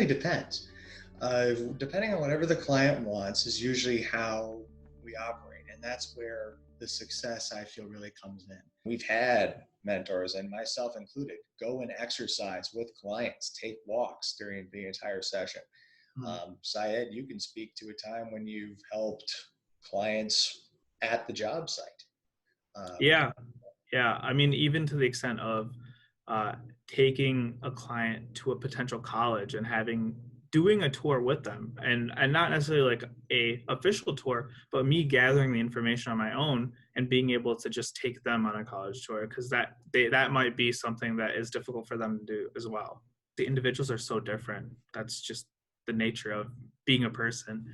depends. Depending on whatever the client wants is usually how we operate. And that's where the success, I feel, really comes in. We've had mentors, and myself included, go and exercise with clients, take walks during the entire session. Syed, you can speak to a time when you've helped clients at the job site. Yeah. I mean, even to the extent of taking a client to a potential college and doing a tour with them, and not necessarily like a official tour, but me gathering the information on my own and being able to just take them on a college tour, because that might be something that is difficult for them to do as well. The individuals are so different. That's just the nature of being a person,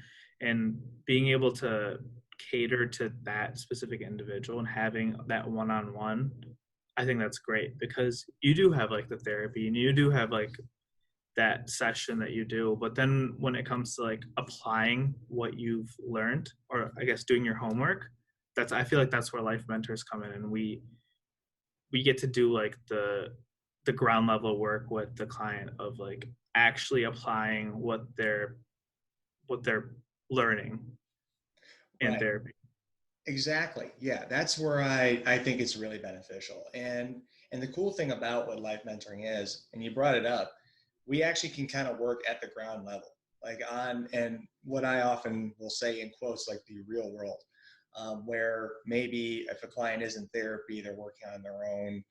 and being able to cater to that specific individual and having that one-on-one, I think that's great, because you do have like the therapy and you do have like that session that you do, but then when it comes to like applying what you've learned, or I guess doing your homework, I feel like that's where life mentors come in, and we get to do like the ground level work with the client of like actually applying what they're learning in Right. therapy. Exactly. Yeah, that's where I think it's really beneficial. And the cool thing about what life mentoring is, and you brought it up, we actually can kind of work at the ground level, like and what I often will say in quotes, like the real world, where maybe if a client is in therapy, they're working on their own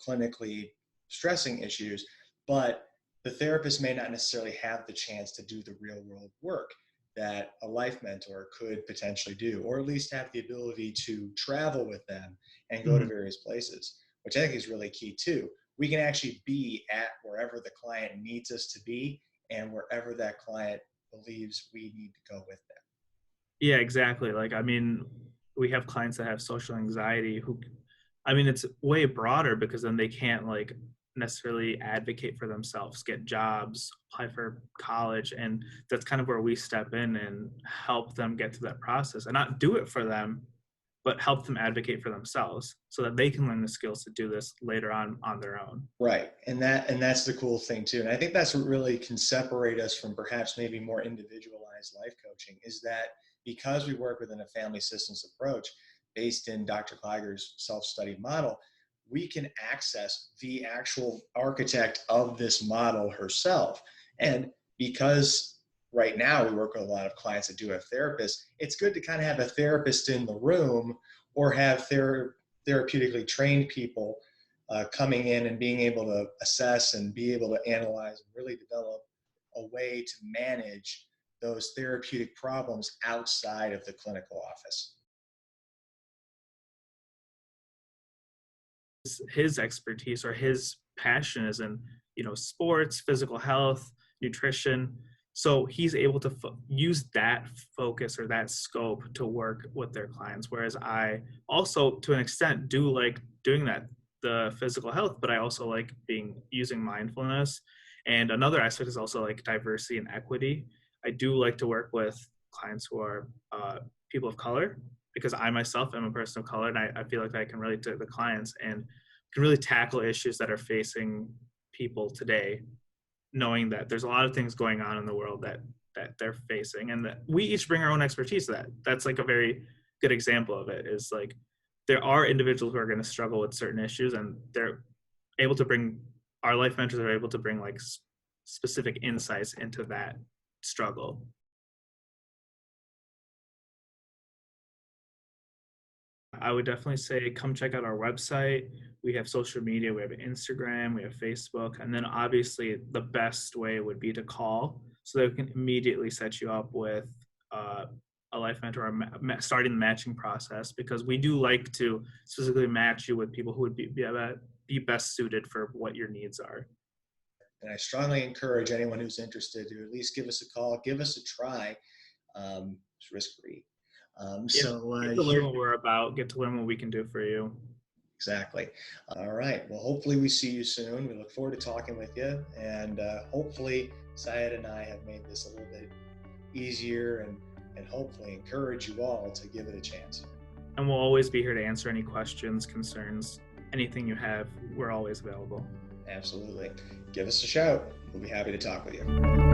clinically stressing issues, but the therapist may not necessarily have the chance to do the real world work that a life mentor could potentially do, or at least have the ability to travel with them and go to various places, which I think is really key too. We can actually be at wherever the client needs us to be and wherever that client believes we need to go with them. Yeah, exactly. Like, I mean, we have clients that have social anxiety I mean, it's way broader, because then they can't like necessarily advocate for themselves, get jobs, apply for college. And that's kind of where we step in and help them get through that process, and not do it for them, but help them advocate for themselves so that they can learn the skills to do this later on their own. Right. And that's the cool thing too. And I think that's what really can separate us from perhaps maybe more individualized life coaching, is that because we work within a family systems approach based in Dr. Kliger's self-study model, we can access the actual architect of this model herself. And because right now we work with a lot of clients that do have therapists, it's good to kind of have a therapist in the room, or have therapeutically trained people coming in and being able to assess and be able to analyze and really develop a way to manage those therapeutic problems outside of the clinical office. His expertise or his passion is in, sports, physical health, nutrition. So he's able to use that focus or that scope to work with their clients. Whereas I also, to an extent, do like doing that, the physical health, but I also like using mindfulness. And another aspect is also like diversity and equity. I do like to work with clients who are people of color, because I myself am a person of color, and I feel like I can relate to the clients and can really tackle issues that are facing people today, knowing that there's a lot of things going on in the world that they're facing, and that we each bring our own expertise to that. That's like a very good example of it, is like there are individuals who are going to struggle with certain issues, and our life mentors are able to bring like specific insights into that struggle. I would definitely say come check out our website. We have social media, we have Instagram, we have Facebook, and then obviously the best way would be to call, so that we can immediately set you up with a life mentor, or starting the matching process, because we do like to specifically match you with people who would be best suited for what your needs are. And I strongly encourage anyone who's interested to at least give us a call, give us a try. It's risk-free. Get to learn what we're about, get to learn what we can do for you. Exactly. All right. Well, hopefully we see you soon. We look forward to talking with you. And hopefully Syed and I have made this a little bit easier, and hopefully encourage you all to give it a chance. And we'll always be here to answer any questions, concerns, anything you have. We're always available. Absolutely. Give us a shout. We'll be happy to talk with you.